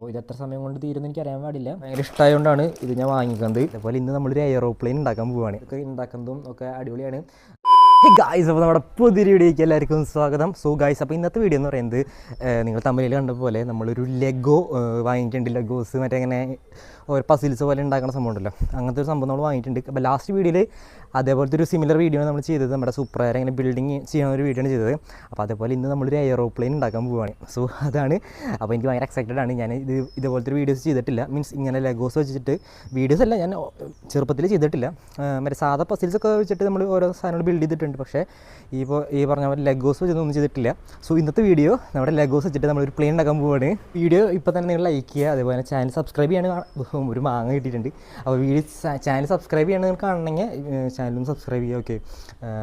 ഇത് എത്ര സമയം കൊണ്ട് തീരുമെന്ന് എനിക്ക് അറിയാൻ പാടില്ല. ഭയങ്കര ഇഷ്ടമായതുകൊണ്ടാണ് ഇത് ഞാൻ വാങ്ങിക്കുന്നത്. അതുപോലെ ഇന്ന് നമ്മളൊരു എയറോപ്ലെയിൻ ഉണ്ടാക്കാൻ പോവുകയാണ്. ഇതൊക്കെ ഉണ്ടാക്കുന്നതും ഒക്കെ അടിപൊളിയാണ്. ഗായ്സ്, അപ്പോൾ നമ്മുടെ പുതിയൊരു വീഡിയോയ്ക്ക് എല്ലാവർക്കും സ്വാഗതം. സോ ഗായ്സ്, അപ്പോൾ ഇന്നത്തെ വീഡിയോ എന്ന് പറയുന്നത് നിങ്ങൾ തമിഴിൽ കണ്ട പോലെ നമ്മളൊരു ലെഗോ വാങ്ങിയിട്ടുണ്ട്. ലെഗോസ് മറ്റേ ഇങ്ങനെ ഒരു പസിൽസ് പോലെ ഉണ്ടാക്കുന്ന സംഭവം ഉണ്ടല്ലോ, അങ്ങനത്തെ ഒരു സംഭവം നമ്മൾ വാങ്ങിയിട്ടുണ്ട്. അപ്പോൾ ലാസ്റ്റ് വീഡിയോയിൽ അതേപോലത്തെ ഒരു സിമിലർ വീഡിയോ ആണ് നമ്മൾ ചെയ്തത്. നമ്മുടെ സൂപ്പർ എയർ ഇങ്ങനെ ബിൽഡിങ് ചെയ്യുന്ന ഒരു വീഡിയോ ആണ് ചെയ്തത്. അപ്പോൾ അതേപോലെ ഇന്ന് നമ്മളൊരു എയറോപ്ലെയിൻ ഉണ്ടാക്കാൻ പോവുകയാണ്. സോ അതാണ്. അപ്പോൾ എനിക്ക് ഭയങ്കര എക്സൈറ്റഡ് ആണ്. ഞാൻ ഇതേപോലത്തെ ഒരു വീഡിയോസ് ചെയ്തിട്ടില്ല. മീൻസ് ഇങ്ങനെ ലെഗോസ് വെച്ചിട്ട് വീഡിയോസ് അല്ല, ഞാൻ ചെറുപ്പത്തിൽ ചെയ്തിട്ടില്ല. മറ്റേ സാധാ പസിൽസൊക്കെ വെച്ചിട്ട് നമ്മൾ ഓരോ സാധനങ്ങൾ ബിൽഡ് ചെയ്തിട്ടുണ്ട്. പക്ഷേ ഈ പറഞ്ഞ പോലെ ലെഗോസ് വെച്ചൊന്നും ചെയ്തിട്ടില്ല. സോ ഇന്നത്തെ വീഡിയോ നമ്മുടെ ലെഗോസ് വെച്ചിട്ട് നമ്മളൊരു പ്ലെയിൻ ഉണ്ടാക്കാൻ പോവുകയാണ്. വീഡിയോ ഇപ്പോൾ തന്നെ നിങ്ങൾ ലൈക്ക് ചെയ്യുക, അതേപോലെ ചാനൽ സബ്സ്ക്രൈബ് ചെയ്യണം. ഒരു മാങ്ങ കിട്ടിയിട്ടുണ്ട്. അപ്പോൾ ചാനൽ സബ്സ്ക്രൈബ് ചെയ്യണം നിങ്ങൾക്ക് കാണണമെങ്കിൽ ചാനലും സബ്സ്ക്രൈബ് ചെയ്യുക. ഓക്കെ,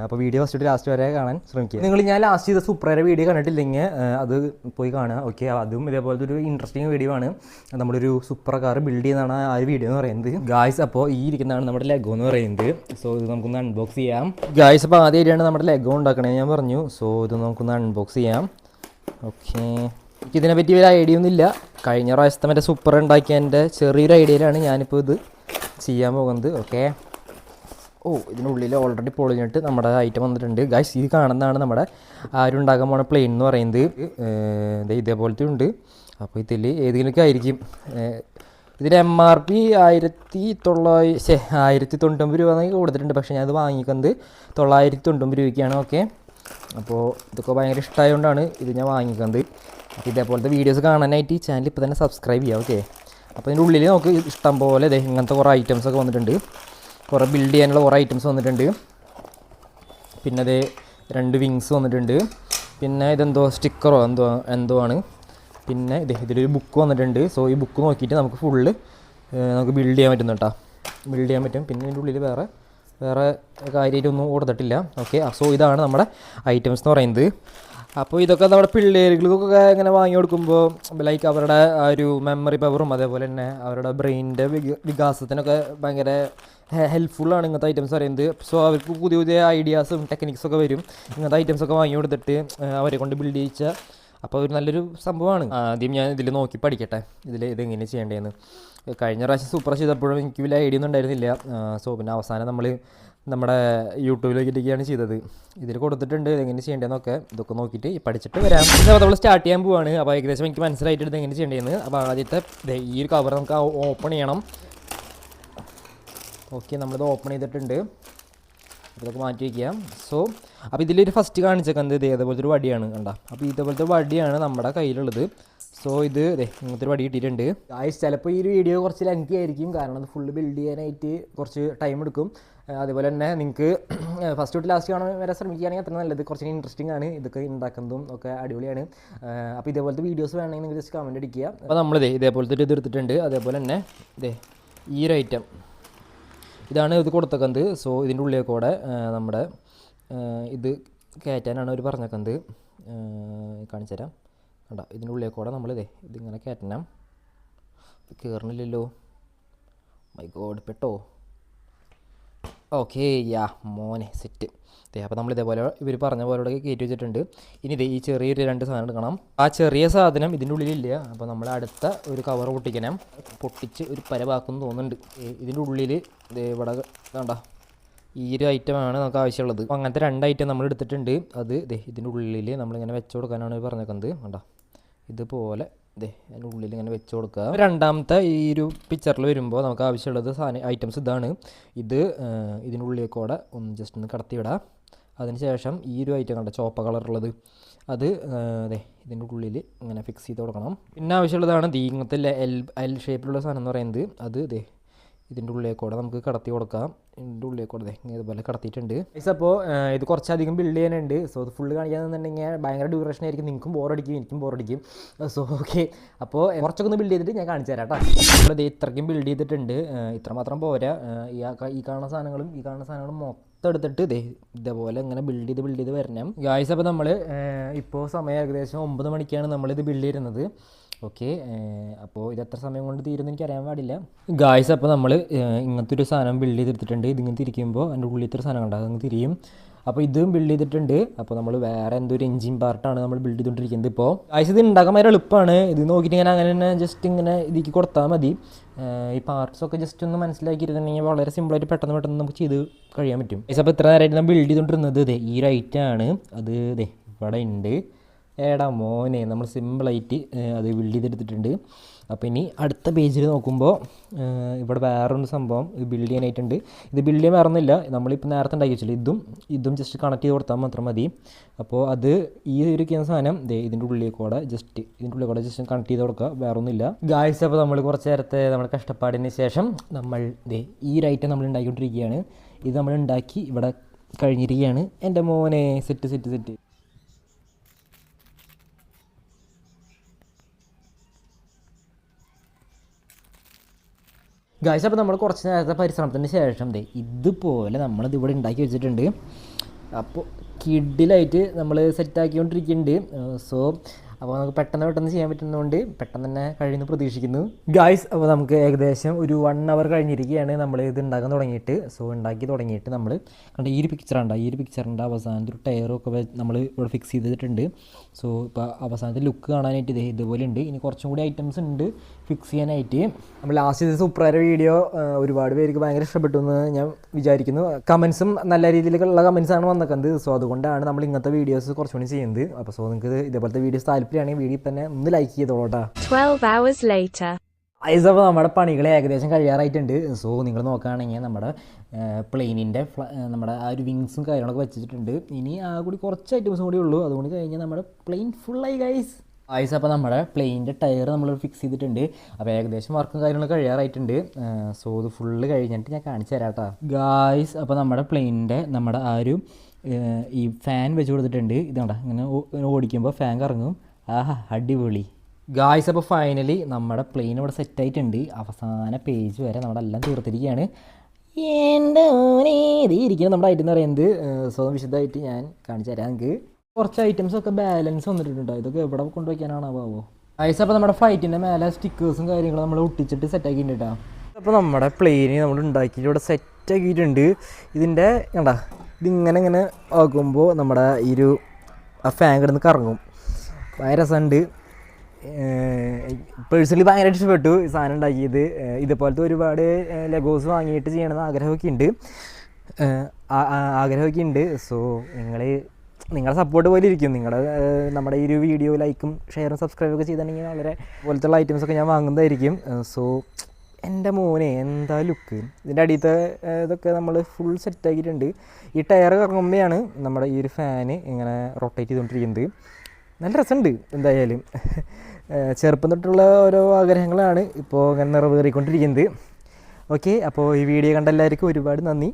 അപ്പോൾ വീഡിയോ ഫസ്റ്റ് ലാസ്റ്റ് വരെ കാണാൻ ശ്രമിക്കുക. നിങ്ങൾ ഞാൻ ലാസ്റ്റ് ചെയ്ത സൂപ്പർ എയർ വീഡിയോ കണ്ടിട്ടില്ലെങ്കിൽ അത് പോയി കാണുക. ഓക്കെ, അതും ഇതേപോലത്തെ ഒരു ഇൻട്രസ്റ്റിംഗ് വീഡിയോ ആണ്. നമ്മളൊരു സൂപ്പർ കാർ ബിൽഡ് ചെയ്യുന്നതാണ് ആ ഒരു വീഡിയോ എന്ന് പറയുന്നത്. ഗായ്സ്, അപ്പോൾ ഈ ഇരിക്കുന്നതാണ് നമ്മുടെ ലെഗോ എന്ന് പറയുന്നത്. സോ ഇത് നമുക്കൊന്ന് അൺബോക്സ് ചെയ്യാം. ഗായ്സ്, അപ്പോൾ ആദ്യമായിട്ടാണ് നമ്മുടെ ലെഗോ ഉണ്ടാക്കണേ ഞാൻ പറഞ്ഞു. സോ ഇത് നമുക്കൊന്ന് അൺബോക്സ് ചെയ്യാം. ഓക്കെ, എനിക്കിതിനെ പറ്റി ഒരു ഐഡിയ ഒന്നുമില്ല. കഴിഞ്ഞ പ്രാവശ്യത്തെ മറ്റേ സൂപ്പർ ഉണ്ടാക്കിയതിൻ്റെ ചെറിയൊരു ഐഡിയയിലാണ് ഞാനിപ്പോൾ ഇത് ചെയ്യാൻ പോകുന്നത്. ഓക്കെ, ഇതിനുള്ളിൽ ഓൾറെഡി പൊളിഞ്ഞിട്ട് നമ്മുടെ ഐറ്റം വന്നിട്ടുണ്ട്. ഗൈസ്, ഇത് കാണുന്നതാണ് നമ്മുടെ ആരുണ്ടാക്കാൻ പോണ പ്ലെയിൻ എന്ന് പറയുന്നത്. ഇതേപോലത്തെ ഉണ്ട്. അപ്പോൾ ഇതിൽ ഏതെങ്കിലുമൊക്കെ ആയിരിക്കും. ഇതിന് MRP 1990 രൂപ കൊടുത്തിട്ടുണ്ട്. പക്ഷേ ഞാനത് വാങ്ങിക്കുന്നത് 990 രൂപയ്ക്കാണ്. ഓക്കെ, അപ്പോൾ ഇതൊക്കെ ഭയങ്കര ഇഷ്ടമായതുകൊണ്ടാണ് ഇത് ഞാൻ വാങ്ങിക്കുന്നത്. അപ്പോൾ ഇതേപോലത്തെ വീഡിയോസ് കാണാനായിട്ട് ഈ ചാനൽ ഇപ്പോൾ തന്നെ സബ്സ്ക്രൈബ് ചെയ്യാം. ഓക്കെ, അപ്പോൾ ഇതിൻ്റെ ഉള്ളിൽ നമുക്ക് ഇഷ്ടം പോലെ ഇങ്ങനത്തെ കുറേ ഐറ്റംസൊക്കെ വന്നിട്ടുണ്ട്. കുറേ ബിൽഡ് ചെയ്യാനുള്ള കുറേ ഐറ്റംസ് വന്നിട്ടുണ്ട്. പിന്നെ അത് 2 വിങ്സ് വന്നിട്ടുണ്ട്. പിന്നെ ഇതെന്തോ സ്റ്റിക്കറോ എന്തോ ആണ്. പിന്നെ ഇതിലൊരു ബുക്ക് വന്നിട്ടുണ്ട്. സോ ഈ ബുക്ക് നോക്കിയിട്ട് നമുക്ക് ഫുള്ള് നമുക്ക് ബിൽഡ് ചെയ്യാൻ പറ്റും കേട്ടോ. ബിൽഡ് ചെയ്യാൻ പറ്റും. പിന്നെ ഇതിൻ്റെ ഉള്ളിൽ വേറെ കാര്യമായിട്ടൊന്നും കൊടുത്തിട്ടില്ല. ഓക്കെ, സോ ഇതാണ് നമ്മുടെ ഐറ്റംസ് എന്ന് പറയുന്നത്. അപ്പോൾ ഇതൊക്കെ നമ്മുടെ പിള്ളേർക്കൊക്കെ ഇങ്ങനെ വാങ്ങി കൊടുക്കുമ്പോൾ ലൈക്ക് അവരുടെ ആ ഒരു മെമ്മറി പവറും അതേപോലെ തന്നെ അവരുടെ ബ്രെയിനിൻ്റെ വികാസത്തിനൊക്കെ ഭയങ്കര ഹെൽപ്ഫുള്ളാണ് ഇങ്ങനത്തെ ഐറ്റംസ് പറയുന്നത്. സോ അവർക്ക് പുതിയ പുതിയ ഐഡിയാസും ടെക്നിക്സൊക്കെ വരും. ഇങ്ങനത്തെ ഐറ്റംസൊക്കെ വാങ്ങി കൊടുത്തിട്ട് അവരെ കൊണ്ട് ബിൽഡ് ചെയ്യിച്ചാൽ അപ്പോൾ ഒരു നല്ലൊരു സംഭവമാണ്. ആദ്യം ഞാൻ ഇതിൽ നോക്കി പഠിക്കട്ടെ, ഇതെങ്ങനെ ചെയ്യേണ്ടതെന്ന്. കഴിഞ്ഞ പ്രാവശ്യം സൂപ്പർ ചെയ്തപ്പോഴും എനിക്ക് വലിയ ഐഡിയ ഒന്നും ഉണ്ടായിരുന്നില്ല. സോ പിന്നെ അവസാനം നമ്മൾ നമ്മുടെ യൂട്യൂബിലേക്കിട്ടൊക്കെയാണ് ചെയ്തത്. ഇതിൽ കൊടുത്തിട്ടുണ്ട് ഇതെങ്ങനെ ചെയ്യേണ്ടതെന്നൊക്കെ. ഇതൊക്കെ നോക്കിയിട്ട് പഠിച്ചിട്ട് വരാം. അപ്പോൾ നമ്മൾ സ്റ്റാർട്ട് ചെയ്യാൻ പോവാണ്. അപ്പോൾ ഏകദേശം എനിക്ക് മനസ്സിലായിട്ട് ഇതെങ്ങനെ ചെയ്യേണ്ടതെന്ന്. അപ്പോൾ ആദ്യത്തെ ഈ ഒരു കവർ നമുക്ക് ഓപ്പൺ ചെയ്യണം. ഓക്കെ, നമ്മളിത് ഓപ്പൺ ചെയ്തിട്ടുണ്ട്. ഇതൊക്കെ മാറ്റി വയ്ക്കാം. സോ അപ്പോൾ ഇതിലൊരു ഫസ്റ്റ് കാണിച്ചേക്കുന്നത് ഇതേപോലത്തെ ഒരു വടിയാണ് കണ്ട. അപ്പോൾ ഇതേപോലത്തെ വടിയാണ് നമ്മുടെ കയ്യിലുള്ളത്. സോ ഇത് ഇങ്ങനത്തെ ഒരു വടി കിട്ടിയിട്ടുണ്ട്. ചിലപ്പോൾ ഈ ഒരു വീഡിയോ കുറച്ച് ലെങ്തി ആയിരിക്കും, കാരണം അത് ഫുള്ള് ബിൽഡ് ചെയ്യാനായിട്ട് കുറച്ച് ടൈം എടുക്കും. അതുപോലെ തന്നെ നിങ്ങൾക്ക് ഫസ്റ്റ് തൊട്ട് ലാസ്റ്റ് കാണാൻ വരെ ശ്രമിക്കുകയാണെങ്കിൽ അത്ര നല്ലത്. കുറച്ച് ഇൻട്രസ്റ്റിംഗ് ആണ്. ഇതൊക്കെ ഉണ്ടാക്കുന്നതും ഒക്കെ അടിപൊളിയാണ്. അപ്പോൾ ഇതേപോലത്തെ വീഡിയോസ് വേണമെങ്കിൽ നിങ്ങൾ ജസ്റ്റ് കമൻറ്റ് അടിക്കുക. അപ്പോൾ നമ്മൾ ഇതേപോലത്തെ ഒരു ഇത് എടുത്തിട്ടുണ്ട്. അതേപോലെ തന്നെ ഈ ഒരു ഐറ്റം ഇതാണ് ഇത് കൊടുത്തേക്കുന്നത്. സോ ഇതിൻ്റെ ഉള്ളിൽ കൂടെ നമ്മുടെ ഇത് കയറ്റാനാണ് അവർ പറഞ്ഞേക്കുന്നത്. കാണിച്ചു തരാം. കണ്ടോ, ഇതിൻ്റെ ഉള്ളിൽ കൂടെ നമ്മൾ ഇതിങ്ങനെ കയറ്റണം. കയറണില്ലല്ലോ, മൈ ഗോഡ്, പെട്ടോ. ഓക്കെ, മോനെ സെറ്റ്. അപ്പോൾ നമ്മൾ ഇതേപോലെ ഇവർ പറഞ്ഞ പോലെ കയറ്റി വെച്ചിട്ടുണ്ട്. ഇനി ഈ ചെറിയൊരു 2 സാധനം എടുക്കണം. ആ ചെറിയ സാധനം ഇതിൻ്റെ ഉള്ളിലില്ല. അപ്പോൾ നമ്മൾ അടുത്ത ഒരു കവർ പൊട്ടിക്കണം. പൊട്ടിച്ച് ഒരു പരവാക്കുമെന്ന് തോന്നുന്നുണ്ട്. ഇതിൻ്റെ ഉള്ളിൽ ഇവിടെ വേണ്ട ഈ ഒരു ഐറ്റമാണ് നമുക്ക് ആവശ്യമുള്ളത്. അപ്പോൾ അങ്ങനത്തെ 2 ഐറ്റം നമ്മൾ എടുത്തിട്ടുണ്ട്. അത് ഇതിൻ്റെ ഉള്ളിൽ നമ്മളിങ്ങനെ വെച്ച് കൊടുക്കാനാണ് പറഞ്ഞേക്കുന്നത്. വേണ്ട ഇതുപോലെ അതിൻ്റെ ഉള്ളിൽ ഇങ്ങനെ വെച്ച് കൊടുക്കുക. രണ്ടാമത്തെ ഈ ഒരു പിക്ചറിൽ വരുമ്പോൾ നമുക്ക് ആവശ്യമുള്ളത് ഐറ്റംസ് ഇതാണ്. ഇതിൻ്റെ ഉള്ളിൽ കൂടെ ജസ്റ്റ് ഒന്ന് കടത്തിവിടാം. അതിനുശേഷം ഈ ഒരു ഐറ്റം കണ്ട ചോപ്പ കളറുള്ളത് അത് ഇതിൻ്റെ ഉള്ളിൽ ഇങ്ങനെ ഫിക്സ് ചെയ്ത് കൊടുക്കണം. പിന്നെ ആവശ്യമുള്ളതാണ് ഇങ്ങനത്തെ എൽ ഷേപ്പിലുള്ള സാധനം എന്ന് പറയുന്നത്. അത് ഇതിൻ്റെ ഉള്ളിൽ കൂടെ നമുക്ക് കടത്തി കൊടുക്കാം. ഇതിൻ്റെ ഉള്ളിൽ കൂടെ ഇതുപോലെ കടത്തിയിട്ടുണ്ട്. അപ്പോൾ ഇത് കുറച്ചധികം ബിൽഡ് ചെയ്യാനുണ്ട്. സോ ഇത് ഫുള്ള് കാണിക്കാന്നുണ്ടെങ്കിൽ ഭയങ്കര ഡ്യൂറേഷൻ ആയിരിക്കും. നിങ്ങൾക്കും ബോറടിക്കും, എനിക്കും ബോറടിക്കും. സോ ഓക്കെ, അപ്പോൾ കുറച്ചൊക്കെ ഒന്ന് ബിൽഡ് ചെയ്തിട്ട് ഞാൻ കാണിച്ചു തരാം കേട്ടോ. നമ്മളിത് ഇത്രയ്ക്കും ബിൽഡ് ചെയ്തിട്ടുണ്ട്. ഇത്രമാത്രം പോരാ. ഈ കാണുന്ന സാധനങ്ങളും മൊത്തം എടുത്തിട്ട് ഇതേപോലെ ഇങ്ങനെ ബിൽഡ് ചെയ്ത് വരണം. ഗായ്സ്, അപ്പോൾ നമ്മൾ ഇപ്പോൾ സമയം ഏകദേശം 9 മണിക്കാണ് നമ്മളിത് ബിൽഡ് ചെയ്യുന്നത്. ഓക്കെ, അപ്പോൾ ഇത് എത്ര സമയം കൊണ്ട് തീരുമെന്ന് എനിക്ക് അറിയാൻ പാടില്ല. ഗായ്സ്, അപ്പോൾ നമ്മൾ ഇങ്ങനത്തെ ഒരു സാധനം ബിൽഡ് ചെയ്തെടുത്തിട്ടുണ്ട്. ഇതിങ്ങനെ തിരിക്കുമ്പോൾ അതിൻ്റെ ഉള്ളിലത്തെ ഒരു സാധനം കണ്ടാൽ അതങ്ങ് തിരിയും. അപ്പോൾ ഇതും ബിൽഡ് ചെയ്തിട്ടുണ്ട്. അപ്പോൾ നമ്മൾ വേറെ എന്തൊരു എൻജിൻ പാർട്ടാണ് നമ്മൾ ബിൽഡ് ചെയ്തുകൊണ്ടിരിക്കുന്നത് ഇപ്പോൾ. ഗൈസ് ഇത് ഉണ്ടാക്കാൻ ഭയങ്കര എളുപ്പമാണ്. ഇത് നോക്കിയിട്ട് ഇങ്ങനെ അങ്ങനെ തന്നെ ജസ്റ്റ് ഇങ്ങനെ ഇതിലേക്ക് കൊടുത്താൽ മതി. ഈ പാർട്സൊക്കെ ജസ്റ്റ് ഒന്ന് മനസ്സിലാക്കിയിട്ടുണ്ടെങ്കിൽ വളരെ സിമ്പിളായിട്ട് പെട്ടെന്ന് നമുക്ക് ചെയ്ത് കഴിയാൻ പറ്റും. ഗൈസ് അപ്പോൾ ഇത്ര നേരമായിട്ട് നമ്മൾ ബിൽഡ് ചെയ്തുകൊണ്ടിരുന്നത് ഇതേ ഈ റൈറ്റാണ്. അത് ഇതേ ഇവിടെ ഉണ്ട്. ഏടാ മോനെ നമ്മൾ സിമ്പിളായിട്ട് അത് ബിൽഡ് ചെയ്തെടുത്തിട്ടുണ്ട്. അപ്പോൾ ഇനി അടുത്ത പേജിൽ നോക്കുമ്പോൾ ഇവിടെ വേറൊരു സംഭവം ബിൽഡ് ചെയ്യാനായിട്ടുണ്ട്. ഇത് ബിൽഡ് ചെയ്യാൻ വേറൊന്നുമില്ല, നമ്മളിപ്പോൾ നേരത്തെ ഉണ്ടാക്കി വെച്ചില്ല, ഇതും ജസ്റ്റ് കണക്ട് ചെയ്ത് കൊടുത്താൽ മാത്രം മതി. അപ്പോൾ അത് ഈ ഒരു സാധനം ഇതിൻ്റെ ഉള്ളിൽ കൂടെ ജസ്റ്റ് കണക്ട് ചെയ്ത് കൊടുക്കുക, വേറൊന്നുമില്ല ഗായ്സ്. അപ്പോൾ നമ്മൾ കുറച്ച് നേരത്തെ നമ്മുടെ കഷ്ടപ്പാടിന് ശേഷം നമ്മൾ ഈ റൈറ്റ് നമ്മൾ ഉണ്ടാക്കിക്കൊണ്ടിരിക്കുകയാണ്. ഇത് നമ്മൾ ഉണ്ടാക്കി ഇവിടെ കഴിഞ്ഞിരിക്കുകയാണ്. എൻ്റെ മോനെ സെറ്റ്. ഗായ്സ് അപ്പോൾ നമ്മൾ കുറച്ച് നേരത്തെ പരിശ്രമത്തിന് ശേഷം ഇതുപോലെ നമ്മളിത് ഇവിടെ ഉണ്ടാക്കി വെച്ചിട്ടുണ്ട്. അപ്പോൾ കിഡിലായിട്ട് നമ്മൾ സെറ്റാക്കിക്കൊണ്ടിരിക്കുന്നുണ്ട്. സോ അപ്പോൾ നമുക്ക് പെട്ടെന്ന് ചെയ്യാൻ പറ്റുന്നതുകൊണ്ട് പെട്ടെന്ന് തന്നെ കഴിയുന്നു പ്രതീക്ഷിക്കുന്നു ഗായ്സ്. അപ്പോൾ നമുക്ക് ഏകദേശം ഒരു 1 hour കഴിഞ്ഞിരിക്കുകയാണ് നമ്മൾ ഇത് ഉണ്ടാക്കാൻ തുടങ്ങിയിട്ട്. സോ ഉണ്ടാക്കി തുടങ്ങിയിട്ട് നമ്മൾ കണ്ട ഈ ഒരു പിക്ചറിൻ്റെ അവസാനത്തെ ഒരു ടയറൊക്കെ നമ്മൾ ഇവിടെ ഫിക്സ് ചെയ്തിട്ടുണ്ട്. സോ ഇപ്പോൾ അവസാനത്തെ ലുക്ക് കാണാനായിട്ട് ഇതുപോലെ ഉണ്ട്. ഇനി കുറച്ചും കൂടി ഐറ്റംസ് ഉണ്ട് ഫിക്സ് ചെയ്യാനായിട്ട്. നമ്മൾ ലാസ്റ്റ് സൂപ്പറായ വീഡിയോ ഒരുപാട് പേർക്ക് ഭയങ്കര ഇഷ്ടപ്പെട്ടു എന്ന് ഞാൻ വിചാരിക്കുന്നു. കമൻസും നല്ല രീതിയിലുള്ള കമൻസാണ് വന്നിരിക്കുന്നത്. സോ അതുകൊണ്ടാണ് നമ്മൾ ഇങ്ങനത്തെ വീഡിയോസ് കുറച്ചുകൂടി ചെയ്യുന്നത്. അപ്പോൾ സോ നിങ്ങൾക്ക് ഇതേപോലത്തെ വീഡിയോസ് താല്പര്യമാണെങ്കിൽ വീഡിയോ തന്നെ ഒന്ന് ലൈക്ക് ചെയ്തോളൂട്ടാ. 12 hours later. അപ്പോൾ നമ്മുടെ പണികൾ ഏകദേശം കഴിയാറായിട്ടുണ്ട്. സോ നിങ്ങൾ നോക്കുകയാണെങ്കിൽ നമ്മുടെ പ്ലെയിനിൻ്റെ നമ്മുടെ ആ ഒരു വിങ്സും കാര്യങ്ങളൊക്കെ വെച്ചിട്ടുണ്ട്. ഇനി ആ കൂടി കുറച്ച് ഐറ്റംസും കൂടി ഉള്ളൂ, അതുകൊണ്ട് കഴിഞ്ഞാൽ നമ്മുടെ പ്ലെയിൻ ഫുള്ളായി ഗൈസ്. അപ്പോൾ നമ്മുടെ പ്ലെയിനിൻ്റെ ടയർ നമ്മൾ ഫിക്സ് ചെയ്തിട്ടുണ്ട്. അപ്പോൾ ഏകദേശം വർക്കും കാര്യങ്ങളൊക്കെ കഴിയാറായിട്ടുണ്ട്. സോ ഇത് ഫുള്ള് കഴിഞ്ഞിട്ട് ഞാൻ കാണിച്ചു തരാം കേട്ടോ ഗായ്സ്. അപ്പോൾ നമ്മുടെ പ്ലെയിനിൻ്റെ നമ്മുടെ ആ ഒരു ഈ ഫാൻ വെച്ച് കൊടുത്തിട്ടുണ്ട്. ഇതാണ്ട ഇങ്ങനെ ഓടിക്കുമ്പോൾ ഫാൻ കറങ്ങും. ആഹാ അടിപൊളി ഗായ്സ്. അപ്പോൾ ഫൈനലി നമ്മുടെ പ്ലെയിൻ ഇവിടെ സെറ്റായിട്ടുണ്ട്. അവസാന പേജ് വരെ നമ്മുടെ എല്ലാം തീർത്തിരിക്കുകയാണ്. എൻ്റെ ഇരിക്കുന്നത് നമ്മുടെ ഐറ്റം എന്ന് പറയുന്നത്. സോ വിശദമായിട്ട് ഞാൻ കാണിച്ചു തരാം. നിങ്ങൾക്ക് കുറച്ച് ഐറ്റംസൊക്കെ ബാലൻസ് വന്നിട്ടുണ്ട്. ഇതൊക്കെ എവിടെ കൊണ്ടുവയ്ക്കാനാണോ ആവോ ഗായ്സ്. അപ്പോൾ നമ്മുടെ ഫ്ലൈറ്റിൻ്റെ മേലെ സ്റ്റിക്കേഴ്സും കാര്യങ്ങളും നമ്മൾ ഒട്ടിച്ചിട്ട് സെറ്റാക്കിയിട്ടുണ്ട് കേട്ടോ. അപ്പോൾ നമ്മുടെ പ്ലെയിന് നമ്മൾ ഉണ്ടാക്കിയിട്ട് ഇവിടെ സെറ്റാക്കിയിട്ടുണ്ട്. ഇതിൻ്റെ കണ്ടാ ഇതിങ്ങനെ ആകുമ്പോൾ നമ്മുടെ ഈ ഒരു ഫാൻ കിടന്ന് കറങ്ങും. ഭയങ്കര രസമുണ്ട്. പേഴ്സണലി ഭയങ്കര ഇഷ്ടപ്പെട്ടു ഈ സാധനം ഉണ്ടാക്കിയത്. ഇതുപോലത്തെ ഒരുപാട് ലെഗോസ് വാങ്ങിയിട്ട് ചെയ്യണമെന്ന് ആഗ്രഹമൊക്കെ ഉണ്ട്. സോ നിങ്ങളുടെ സപ്പോർട്ട് പോലെ ഇരിക്കും. നമ്മുടെ ഈ ഒരു വീഡിയോ ലൈക്കും ഷെയറും സബ്സ്ക്രൈബൊക്കെ ചെയ്തിട്ടുണ്ടെങ്കിൽ വളരെ പോലത്തുള്ള ഐറ്റംസൊക്കെ ഞാൻ വാങ്ങുന്നതായിരിക്കും. സോ എൻ്റെ മോനെ എന്താ ലുക്ക്. ഇതിൻ്റെ അടിയത്തെ ഇതൊക്കെ നമ്മൾ ഫുൾ സെറ്റാക്കിയിട്ടുണ്ട്. ഈ ടയർ കറങ്ങുമ്പോഴാണ് നമ്മുടെ ഈ ഒരു ഫാന് ഇങ്ങനെ റൊട്ടേറ്റ് ചെയ്തുകൊണ്ടിരിക്കുന്നത്. നല്ല രസമുണ്ട്. എന്തായാലും ചെറുപ്പം തൊട്ടുള്ള ഓരോ ആഗ്രഹങ്ങളാണ് ഇപ്പോൾ ഇങ്ങനെ നിറവേറിക്കൊണ്ടിരിക്കുന്നത്. ഓക്കെ, അപ്പോൾ ഈ വീഡിയോ കണ്ട എല്ലാവർക്കും ഒരുപാട് നന്ദി.